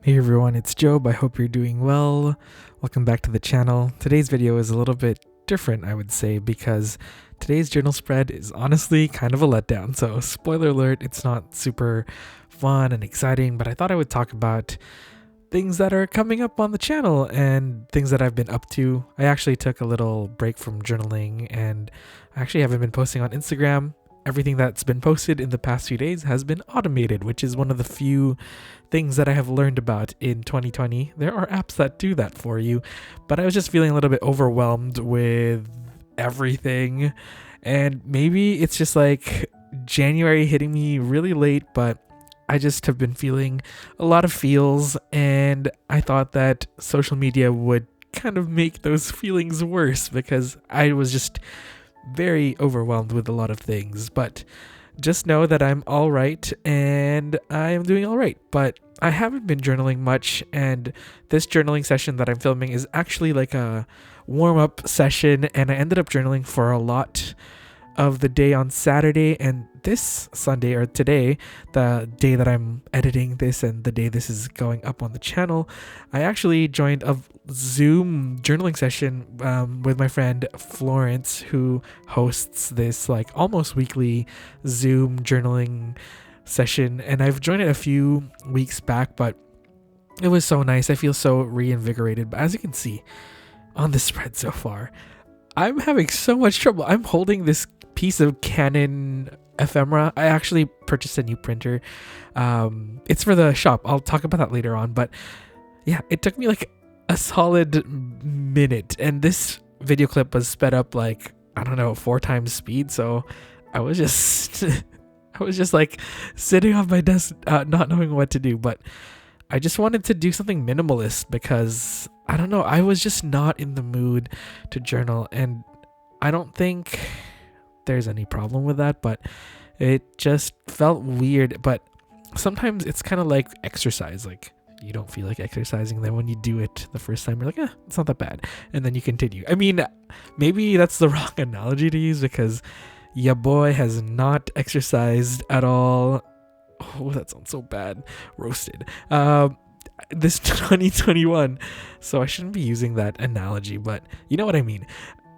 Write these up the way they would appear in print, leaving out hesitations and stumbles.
Hey everyone, it's Job. I hope you're doing well. Welcome back to the channel. Today's video is a little bit different, I would say, because today's journal spread is honestly kind of a letdown. So, spoiler alert, it's not super fun and exciting, but I thought I would talk about things that are coming up on the channel and things that I've been up to. I actually took a little break from journaling and I actually haven't been posting on Instagram. Everything that's been posted in the past few days has been automated, which is one of the few things that I have learned about in 2020. There are apps that do that for you, but I was just feeling a little bit overwhelmed with everything. And maybe it's just like January hitting me really late, but I just have been feeling a lot of feels, and I thought that social media would kind of make those feelings worse because I was just very overwhelmed with a lot of things. But just know that I'm all right and I am doing all right. But I haven't been journaling much, and this journaling session that I'm filming is actually like a warm up session, and I ended up journaling for a lot of the day on Saturday, and this Sunday, or today, the day that I'm editing this and the day this is going up on the channel, I actually joined a Zoom journaling session with my friend Florence, who hosts this like almost weekly Zoom journaling session, and I've joined it a few weeks back, but it was so nice. I feel so reinvigorated. But as you can see on the spread so far, I'm having so much trouble. I'm holding this piece of Canon ephemera. I actually purchased a new printer. It's for the shop. I'll talk about that later on. But yeah, it took me like a solid minute, and this video clip was sped up like, I don't know, 4 times speed. So I was just I was just like sitting on my desk, not knowing what to do. But I just wanted to do something minimalist because I don't know, I was just not in the mood to journal, and I don't think there's any problem with that, but it just felt weird. But sometimes it's kind of like exercise, like you don't feel like exercising, then when you do it the first time you're like, it's not that bad, and then you continue. I mean, maybe that's the wrong analogy to use because ya boy has not exercised at all. Oh, that sounds so bad. Roasted. This 2021, so I shouldn't be using that analogy, but you know what I mean.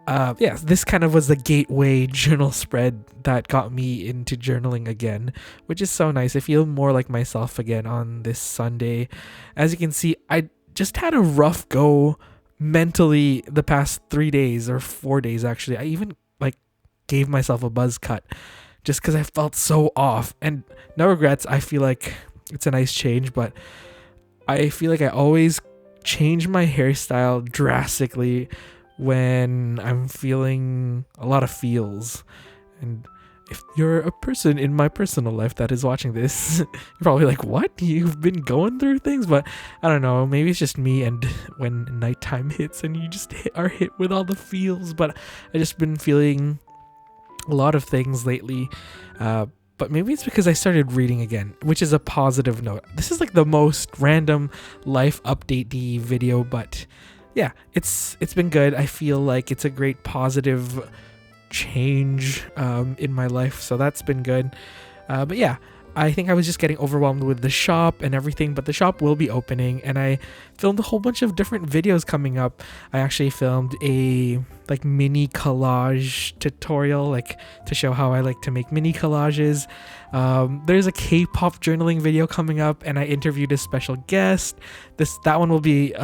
Yeah, this kind of was the gateway journal spread that got me into journaling again, which is so nice. I feel more like myself again on this Sunday. As you can see, I just had a rough go mentally the past 3 days or 4 days actually. I even like gave myself a buzz cut just because I felt so off, and no regrets. I feel like it's a nice change, but I feel like I always change my hairstyle drastically when I'm feeling a lot of feels. And if you're a person in my personal life that is watching this, you're probably like, what? You've been going through things? But I don't know, maybe it's just me, and when nighttime hits and you just are hit with all the feels. But I just been feeling a lot of things lately. But maybe it's because I started reading again, which is a positive note. This is like the most random life update-y video, but yeah, it's been good. I feel like it's a great positive change in my life, so that's been good. But yeah, I think I was just getting overwhelmed with the shop and everything, but the shop will be opening, and I filmed a whole bunch of different videos coming up. I actually filmed a like mini collage tutorial, like to show how I like to make mini collages. There's a K-pop journaling video coming up, and I interviewed a special guest. That one will be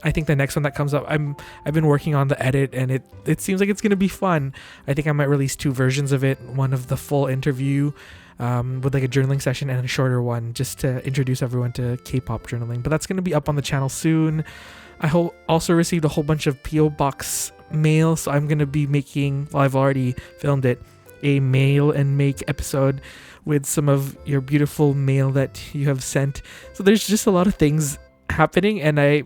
I think the next one that comes up, I've been working on the edit, and it seems like it's gonna be fun. I think I might release 2 versions of it, one of the full interview with like a journaling session, and a shorter one just to introduce everyone to K-pop journaling. But that's gonna be up on the channel soon. I also received a whole bunch of PO box mail, so I'm gonna be making, well, I've already filmed it, a mail and make episode with some of your beautiful mail that you have sent. So there's just a lot of things happening, and I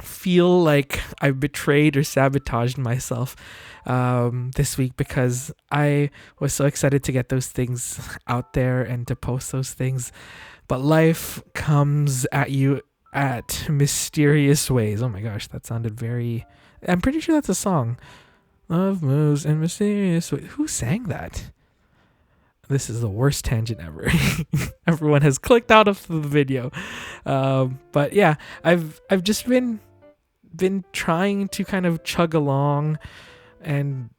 feel like I betrayed or sabotaged myself this week because I was so excited to get those things out there and to post those things, but life comes at you at mysterious ways. Oh my gosh, that sounded very, I'm pretty sure that's a song. Love moves in mysterious ways. Who sang that? this is the worst tangent ever. Everyone has clicked out of the video. But yeah, I've just been trying to kind of chug along and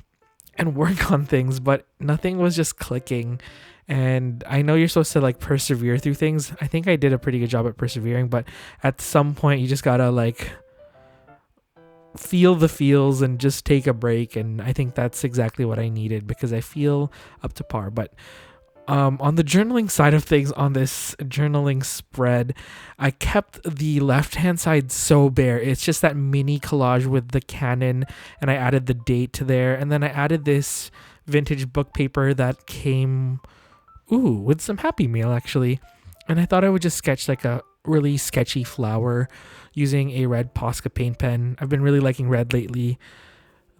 work on things, but nothing was just clicking. And I know you're supposed to like persevere through things. I think I did a pretty good job at persevering, but at some point you just gotta like feel the feels and just take a break. And I think that's exactly what I needed, because I feel up to par. But on the journaling side of things, on this journaling spread, I kept the left hand side so bare. It's just that mini collage with the Canon, and I added the date to there, and then I added this vintage book paper that came with some Happy Meal actually. And I thought I would just sketch like a really sketchy flower using a red Posca paint pen. I've been really liking red lately,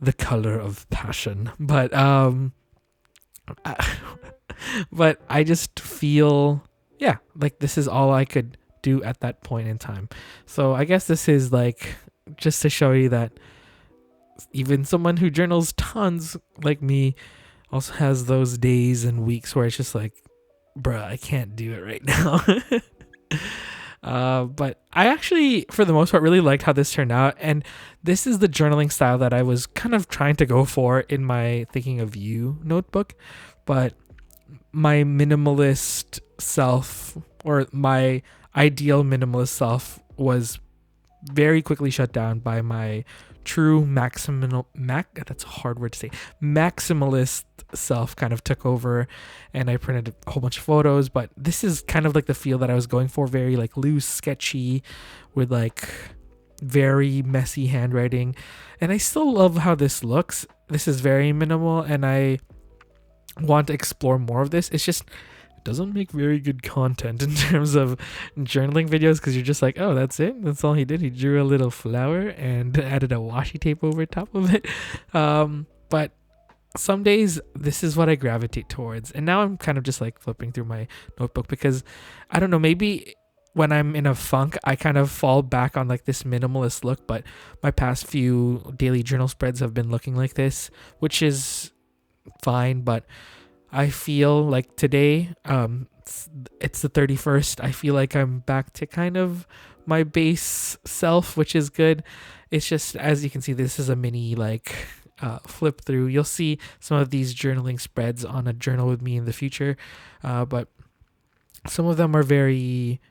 the color of passion. But but I just feel, yeah, like this is all I could do at that point in time. So I guess this is like just to show you that even someone who journals tons like me also has those days and weeks where it's just like, bruh, I can't do it right now. But I actually, for the most part, really liked how this turned out. And this is the journaling style that I was kind of trying to go for in my Thinking of You notebook. But my minimalist self, or my ideal minimalist self, was very quickly shut down by my true that's a hard word to say, maximalist self kind of took over, and I printed a whole bunch of photos. But this is kind of like the feel that I was going for, very like loose, sketchy, with like very messy handwriting. And I still love how this looks. This is very minimal, and I want to explore more of this. It's just, it doesn't make very good content in terms of journaling videos, because you're just like, oh, that's it, that's all he did, he drew a little flower and added a washi tape over top of it. But some days this is what I gravitate towards. And now I'm kind of just like flipping through my notebook, because I don't know, maybe when I'm in a funk I kind of fall back on like this minimalist look. But my past few daily journal spreads have been looking like this, which is fine. But I feel like today, it's the 31st, I feel like I'm back to kind of my base self, which is good. It's just, as you can see, this is a mini like flip through. You'll see some of these journaling spreads on a journal with me in the future, but some of them are very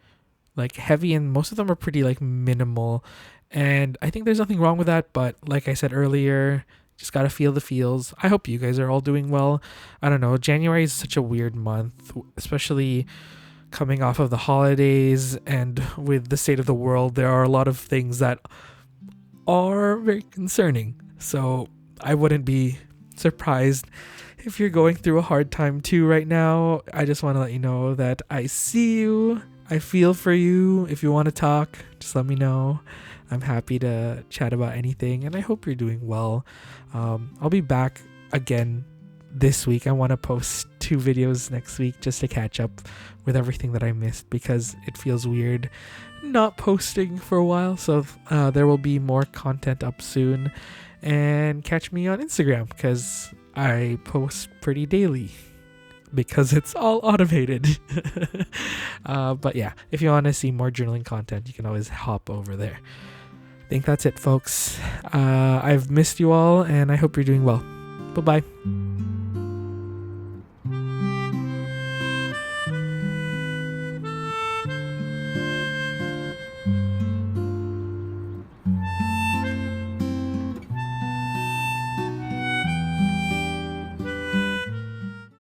like heavy, and most of them are pretty like minimal. And I think there's nothing wrong with that, but like I said earlier, just gotta feel the feels. I hope you guys are all doing well. I don't know, January is such a weird month, especially coming off of the holidays, and with the state of the world, there are a lot of things that are very concerning. So I wouldn't be surprised if you're going through a hard time too right now. I just want to let you know that I see you, I feel for you. If you want to talk, just let me know. I'm happy to chat about anything, and I hope you're doing well. I'll be back again this week. I want to post 2 videos next week just to catch up with everything that I missed, because it feels weird not posting for a while. So there will be more content up soon, and catch me on Instagram, because I post pretty daily, because it's all automated. But yeah, if you want to see more journaling content, you can always hop over there. I think that's it, folks. I've missed you all, and I hope you're doing well. Bye-bye.